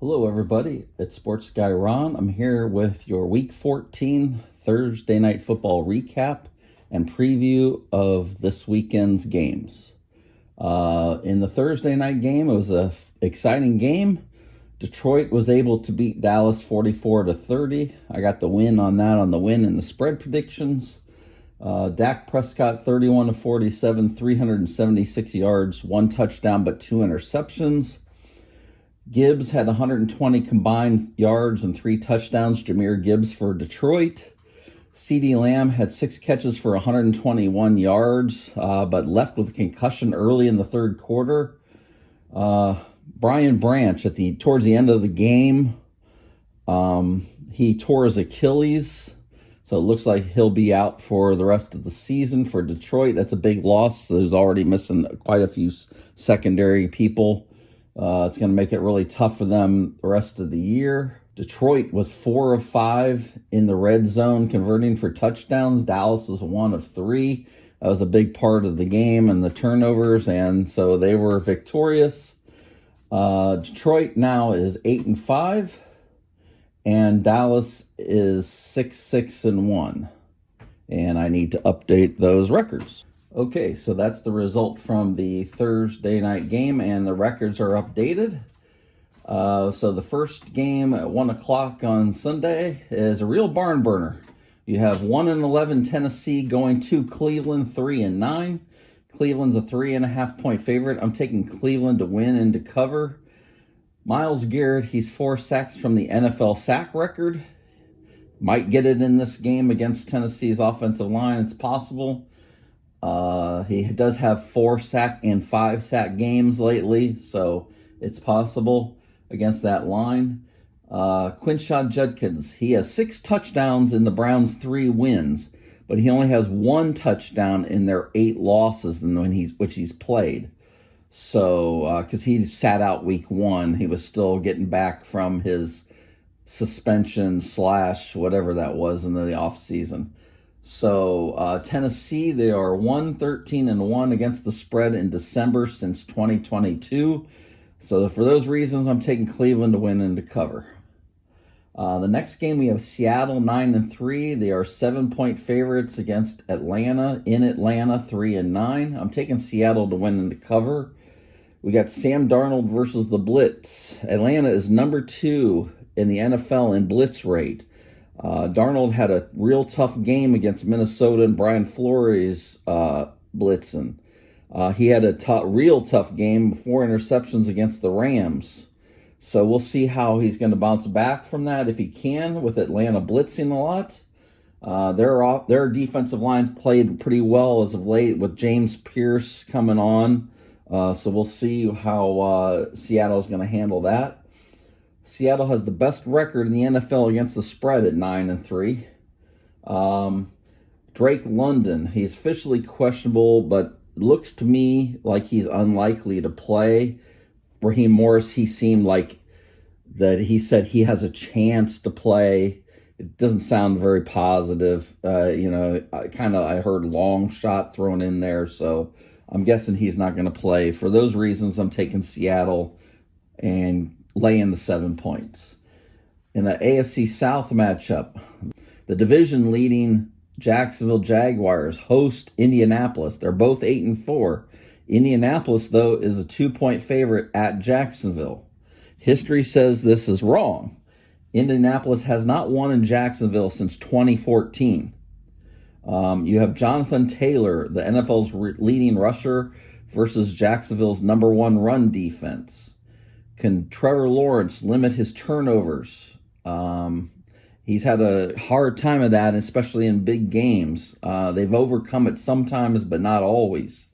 Hello, everybody. It's Sports Guy Ron. I'm here with your Week 14 Thursday Night Football recap and preview of this weekend's games. In the Thursday night game, it was an exciting game. Detroit was able to beat Dallas 44-30. I got the win on that on the win and the spread predictions. Dak Prescott 31-47, 376 yards, 1 touchdown but 2 interceptions. Gibbs had 120 combined yards and 3 touchdowns. Jahmyr Gibbs for Detroit. CeeDee Lamb had 6 catches for 121 yards, but left with a concussion early in the third quarter. Brian Branch towards the end of the game, he tore his Achilles, so it looks like he'll be out for the rest of the season for Detroit. That's a big loss. There's already missing quite a few secondary people. It's going to make it really tough for them the rest of the year. Detroit was 4 of 5 in the red zone, converting for touchdowns. Dallas was 1 of 3. That was a big part of the game and the turnovers, and so they were victorious. Detroit now is 8-5, and Dallas is 6-1. And I need to update those records. Okay, so that's the result from the Thursday night game, and the records are updated. So the first game at 1 o'clock on Sunday is a real barn burner. You have 1-11 Tennessee going to Cleveland 3-9. Cleveland's a 3.5-point favorite. I'm taking Cleveland to win and to cover. Myles Garrett, he's 4 sacks from the NFL sack record. Might get it in this game against Tennessee's offensive line. It's possible. He does have 4 sack and 5 sack games lately, so it's possible against that line. Quinshon Judkins, he has 6 touchdowns in the Browns' 3 wins, but he only has 1 touchdown in their 8 losses which he's played. So, because he sat out week 1, he was still getting back from his suspension / whatever that was in the offseason. So Tennessee, they are 1-13-1 against the spread in December since 2022. So for those reasons, I'm taking Cleveland to win and to cover. The next game, we have Seattle 9-3. They are 7-point favorites against Atlanta in Atlanta 3-9. I'm taking Seattle to win and to cover. We got Sam Darnold versus the Blitz. Atlanta is number 2 in the NFL in blitz rate. Darnold had a real tough game against Minnesota and Brian Flores blitzing. He had a real tough game, 4 interceptions against the Rams. So we'll see how he's going to bounce back from that if he can, with Atlanta blitzing a lot. Their defensive lines played pretty well as of late with James Pierce coming on. So we'll see how Seattle's going to handle that. Seattle has the best record in the NFL against the spread at 9-3. Drake London, he's officially questionable, but looks to me like he's unlikely to play. Raheem Morris, he seemed like that he said he has a chance to play. It doesn't sound very positive. I heard long shot thrown in there, so I'm guessing he's not going to play. For those reasons, I'm taking Seattle and laying the 7 points. In the AFC South matchup, the division-leading Jacksonville Jaguars host Indianapolis. They're both 8-4. Indianapolis, though, is a 2-point favorite at Jacksonville. History says this is wrong. Indianapolis has not won in Jacksonville since 2014. You have Jonathan Taylor, the NFL's leading rusher, versus Jacksonville's number 1 run defense. Can Trevor Lawrence limit his turnovers? He's had a hard time of that, especially in big games. They've overcome it sometimes, but not always.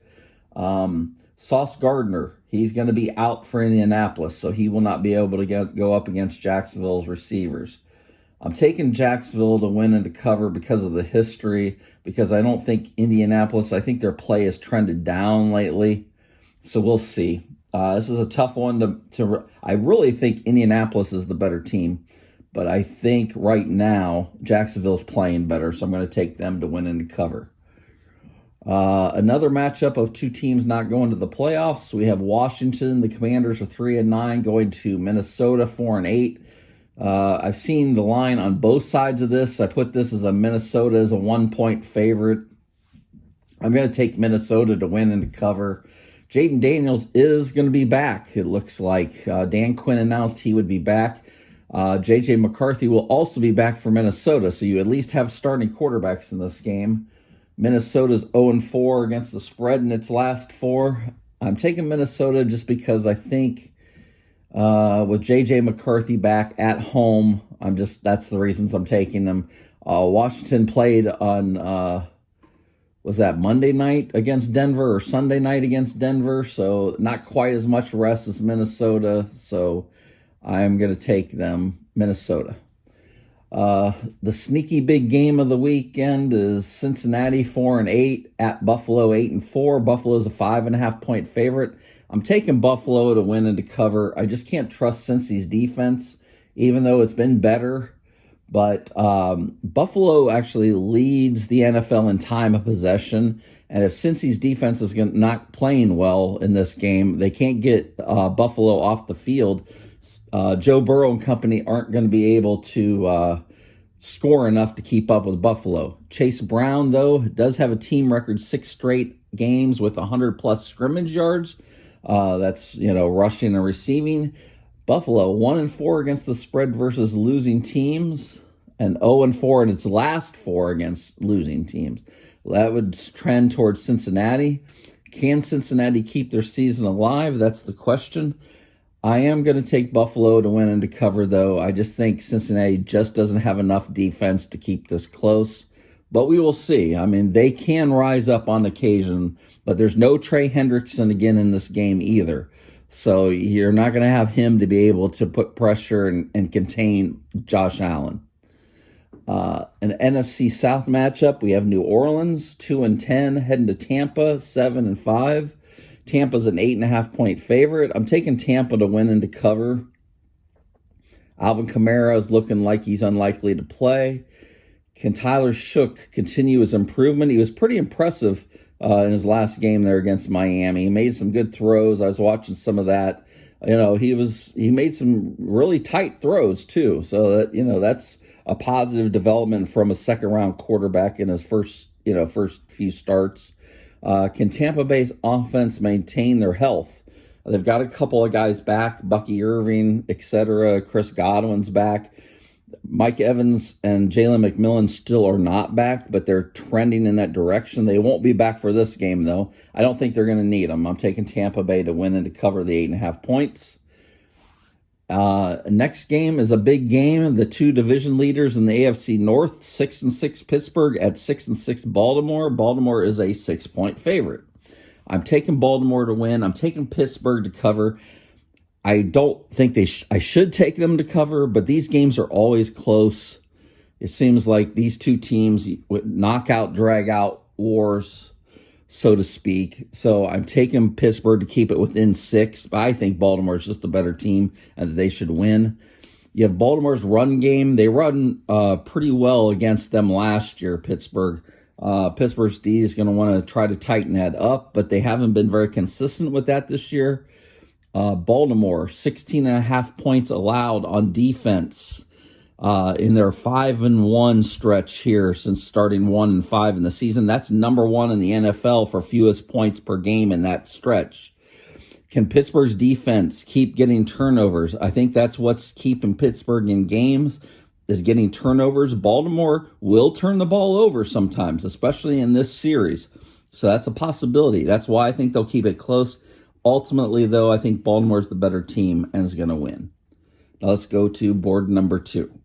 Sauce Gardner, he's going to be out for Indianapolis, so he will not be able to go up against Jacksonville's receivers. I'm taking Jacksonville to win and to cover because of the history, because I don't think Indianapolis, I think their play has trended down lately. So we'll see. This is a tough one I really think Indianapolis is the better team, but I think right now Jacksonville's playing better, so I'm going to take them to win and to cover. Another matchup of two teams not going to the playoffs. We have Washington, the Commanders are 3-9, going to Minnesota 4-8. I've seen the line on both sides of this. I put this as Minnesota as a 1-point favorite. I'm going to take Minnesota to win and to cover. Jaden Daniels is going to be back, it looks like. Dan Quinn announced he would be back. J.J. McCarthy will also be back for Minnesota, so you at least have starting quarterbacks in this game. Minnesota's 0-4 against the spread in its last four. I'm taking Minnesota just because I think with J.J. McCarthy back at home, that's the reasons I'm taking them. Washington played on, was that Monday night against Denver or Sunday night against Denver? So not quite as much rest as Minnesota. So I'm going to take them, Minnesota. The sneaky big game of the weekend is Cincinnati 4-8 at Buffalo 8-4. Buffalo's a 5.5-point favorite. I'm taking Buffalo to win and to cover. I just can't trust Cincy's defense, even though it's been better. But Buffalo actually leads the NFL in time of possession. And if Cincy's defense is not playing well in this game, they can't get Buffalo off the field. Joe Burrow and company aren't going to be able to score enough to keep up with Buffalo. Chase Brown, though, does have a team record 6 straight games with 100-plus scrimmage yards. That's, rushing and receiving. Buffalo 1-4 against the spread versus losing teams, and 0-4 in its last 4 against losing teams. That would trend towards Cincinnati. Can Cincinnati keep their season alive? That's the question. I am going to take Buffalo to win and to cover, though. I just think Cincinnati just doesn't have enough defense to keep this close. But we will see. I mean, they can rise up on occasion, but there's no Trey Hendrickson again in this game either. So you're not going to have him to be able to put pressure and contain Josh Allen. An NFC South matchup, we have New Orleans, 2-10, heading to Tampa, 7-5. Tampa's an 8.5-point favorite. I'm taking Tampa to win and to cover. Alvin Kamara is looking like he's unlikely to play. Can Tyler Shough continue his improvement? He was pretty impressive in his last game there against Miami. He made some good throws. I was watching some of that. He made some really tight throws too. So that, that's a positive development from a second-round quarterback in his first few starts. Can Tampa Bay's offense maintain their health? They've got a couple of guys back, Bucky Irving, etc. Chris Godwin's back. Mike Evans and Jalen McMillan still are not back, but they're trending in that direction. They won't be back for this game, though. I don't think they're going to need them. I'm taking Tampa Bay to win and to cover the 8.5 points. Next game is a big game. The two division leaders in the AFC North, 6-6 Pittsburgh at 6-6 Baltimore. Baltimore is a 6-point favorite. I'm taking Baltimore to win. I'm taking Pittsburgh to cover. I don't think I should take them to cover, but these games are always close. It seems like these two teams would knockout, drag out wars, so to speak. So I'm taking Pittsburgh to keep it within 6, but I think Baltimore is just the better team and that they should win. You have Baltimore's run game. They run pretty well against them last year, Pittsburgh. Pittsburgh's D is going to want to try to tighten that up, but they haven't been very consistent with that this year. Baltimore, 16.5 points allowed on defense in their 5-1 stretch here since starting 1-5 in the season. That's number 1 in the NFL for fewest points per game in that stretch. Can Pittsburgh's defense keep getting turnovers? I think that's what's keeping Pittsburgh in games, is getting turnovers. Baltimore will turn the ball over sometimes, especially in this series. So that's a possibility. That's why I think they'll keep it close. Ultimately, though, I think Baltimore's the better team and is going to win. Now let's go to board number 2.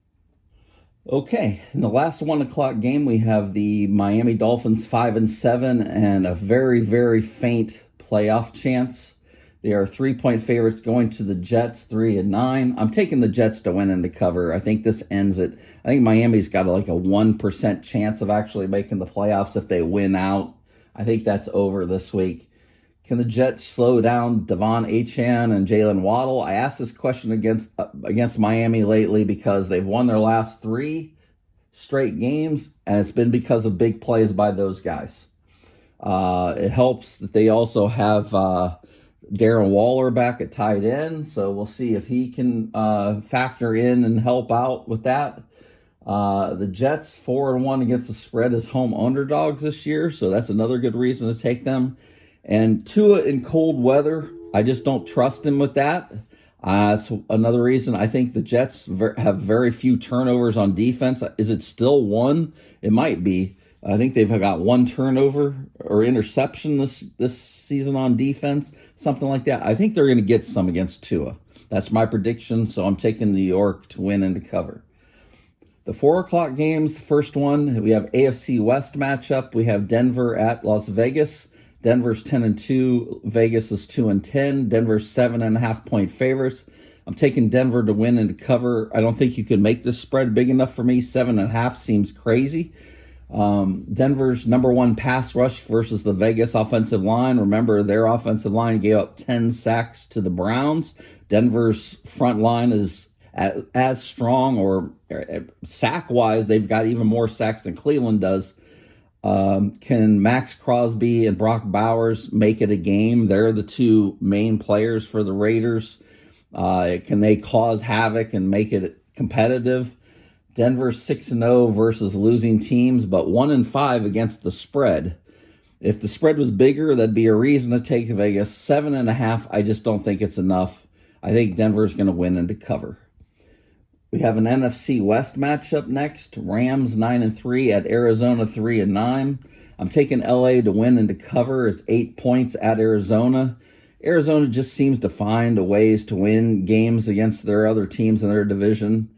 Okay, in the last 1 o'clock game, we have the Miami Dolphins 5-7 and a very, very faint playoff chance. They are 3-point favorites going to the Jets, 3-9. I'm taking the Jets to win and to cover. I think this ends it. I think Miami's got like a 1% chance of actually making the playoffs if they win out. I think that's over this week. Can the Jets slow down Devon Achane and Jalen Waddle? I asked this question against Miami lately because they've won their last 3 straight games, and it's been because of big plays by those guys. It helps that they also have Darren Waller back at tight end, so we'll see if he can factor in and help out with that. The Jets 4-1 against the spread as home underdogs this year, so that's another good reason to take them. And Tua in cold weather, I just don't trust him with that. That's another reason I think the Jets have very few turnovers on defense. Is it still one? It might be. I think they've got one turnover or interception this season on defense, something like that. I think they're going to get some against Tua. That's my prediction, so I'm taking New York to win and to cover. The 4 o'clock games, the first one, we have AFC West matchup. We have Denver at Las Vegas. Denver's 10-2, Vegas is 2-10. Denver's 7.5-point favorites. I'm taking Denver to win and to cover. I don't think you can make this spread big enough for me. 7.5 seems crazy. Denver's number one pass rush versus the Vegas offensive line. Remember, their offensive line gave up 10 sacks to the Browns. Denver's front line is as strong, or sack-wise, they've got even more sacks than Cleveland does. Can Max Crosby and Brock Bowers make it a game? They're the two main players for the Raiders. Can they cause havoc and make it competitive? Denver's 6-0 versus losing teams, but 1-5 against the spread. If the spread was bigger, that'd be a reason to take Vegas. 7.5, I just don't think it's enough. I think Denver's going to win and to cover. We have an NFC West matchup next. Rams 9-3 at Arizona 3-9. I'm taking LA to win and to cover. It's 8 points at Arizona. Arizona just seems to find ways to win games against their other teams in their division.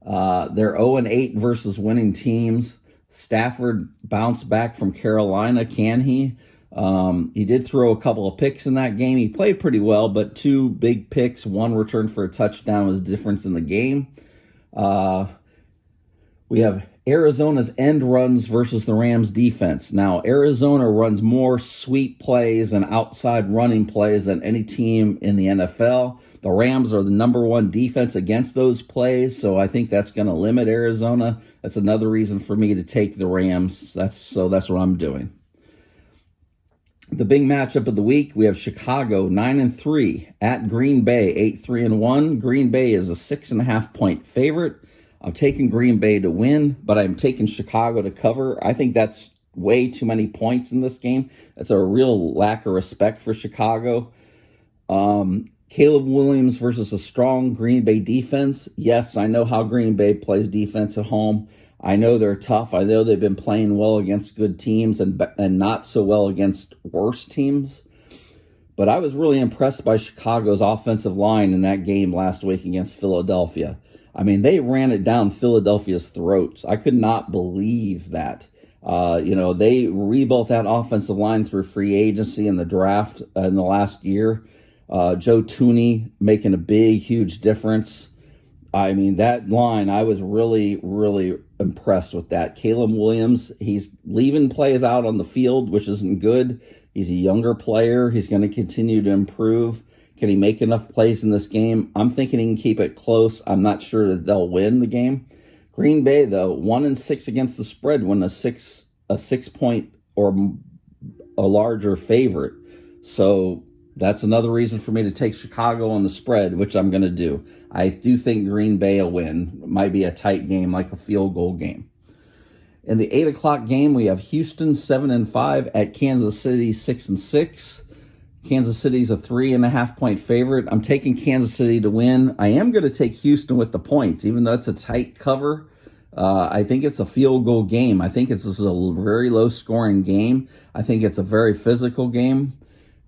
They're 0-8 versus winning teams. Stafford bounced back from Carolina. Can he? He did throw a couple of picks in that game. He played pretty well, but 2 big picks, 1 return for a touchdown was the difference in the game. We have Arizona's end runs versus the Rams defense. Now, Arizona runs more sweep plays and outside running plays than any team in the NFL. The Rams are the number one defense against those plays, so I think that's going to limit Arizona. That's another reason for me to take the Rams. That's what I'm doing. The big matchup of the week, we have Chicago 9-3 at Green Bay 8-3-1. Green Bay is a 6.5-point favorite. I'm taking Green Bay to win, but I'm taking Chicago to cover. I think that's way too many points in this game. That's a real lack of respect for Chicago. Caleb Williams versus a strong Green Bay defense. Yes, I know how Green Bay plays defense at home. I know they're tough. I know they've been playing well against good teams and not so well against worse teams. But I was really impressed by Chicago's offensive line in that game last week against Philadelphia. I mean, they ran it down Philadelphia's throats. I could not believe that. They rebuilt that offensive line through free agency and the draft in the last year. Joe Thuney making a big, huge difference. I mean, that line, I was really, really impressed with that. Caleb Williams, he's leaving plays out on the field, which isn't good. He's a younger player. He's going to continue to improve. Can he make enough plays in this game? I'm thinking he can keep it close. I'm not sure that they'll win the game. Green Bay, though, 1-6 against the spread when a 6-point or a larger favorite. So that's another reason for me to take Chicago on the spread, which I'm going to do. I do think Green Bay will win. It might be a tight game, like a field goal game. In the 8 o'clock game, we have Houston 7-5 at Kansas City 6-6. Kansas City's a 3.5-point favorite. I'm taking Kansas City to win. I am going to take Houston with the points, even though it's a tight cover. I think it's a field goal game. I think it's just a very low-scoring game. I think it's a very physical game.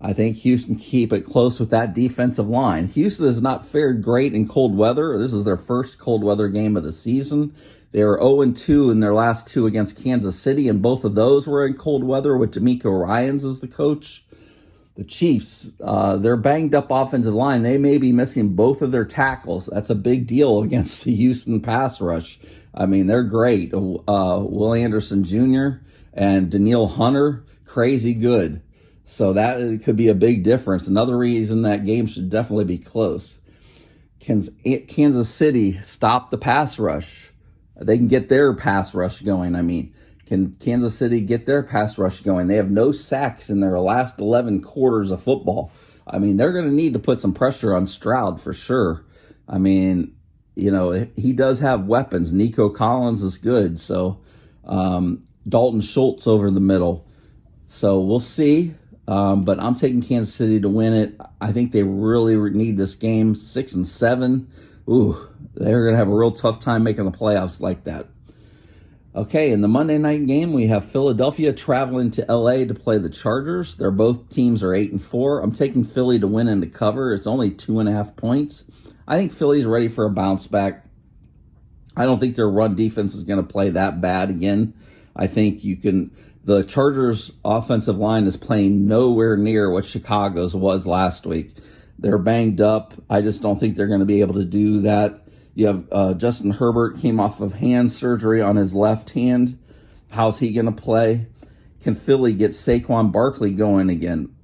I think Houston keep it close with that defensive line. Houston has not fared great in cold weather. This is their first cold weather game of the season. They were 0-2 in their last 2 against Kansas City, and both of those were in cold weather with DeMeco Ryans as the coach. The Chiefs, their banged-up offensive line, they may be missing both of their tackles. That's a big deal against the Houston pass rush. I mean, they're great. Will Anderson Jr. and Danielle Hunter, crazy good. So that could be a big difference. Another reason that game should definitely be close. Kansas City stop the pass rush. They can get their pass rush going. I mean, Can Kansas City get their pass rush going? They have no sacks in their last 11 quarters of football. I mean, they're going to need to put some pressure on Stroud for sure. I mean, you know, he does have weapons. Nico Collins is good. So Dalton Schultz over the middle. So we'll see. But I'm taking Kansas City to win it. I think they really need this game. 6-7. Ooh, they're going to have a real tough time making the playoffs like that. Okay, in the Monday night game, we have Philadelphia traveling to LA to play the Chargers. Both teams are 8-4. I'm taking Philly to win and to cover. It's only 2.5 points. I think Philly's ready for a bounce back. I don't think their run defense is going to play that bad again. I think the Chargers offensive line is playing nowhere near what Chicago's was last week. They're banged up. I just don't think they're going to be able to do that. You have Justin Herbert came off of hand surgery on his left hand. How's he going to play? Can Philly get Saquon Barkley going again?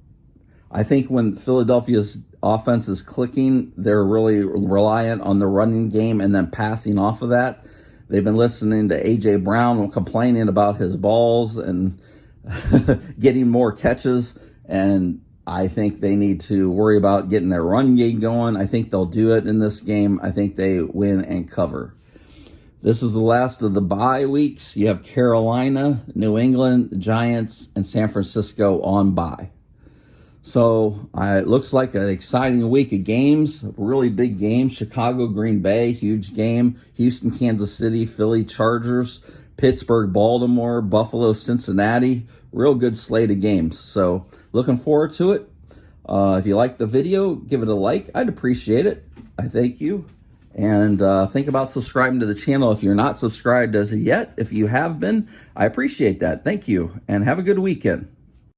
I think when Philadelphia's offense is clicking, they're really reliant on the running game and then passing off of that. They've been listening to A.J. Brown complaining about his balls and getting more catches, and I think they need to worry about getting their run game going. I think they'll do it in this game. I think they win and cover. This is the last of the bye weeks. You have Carolina, New England, Giants, and San Francisco on bye. So it looks like an exciting week of games, really big games. Chicago, Green Bay, huge game. Houston, Kansas City, Philly, Chargers, Pittsburgh, Baltimore, Buffalo, Cincinnati. Real good slate of games. So looking forward to it. If you like the video, give it a like. I'd appreciate it. I thank you. And think about subscribing to the channel if you're not subscribed as of yet. If you have been, I appreciate that. Thank you. And have a good weekend.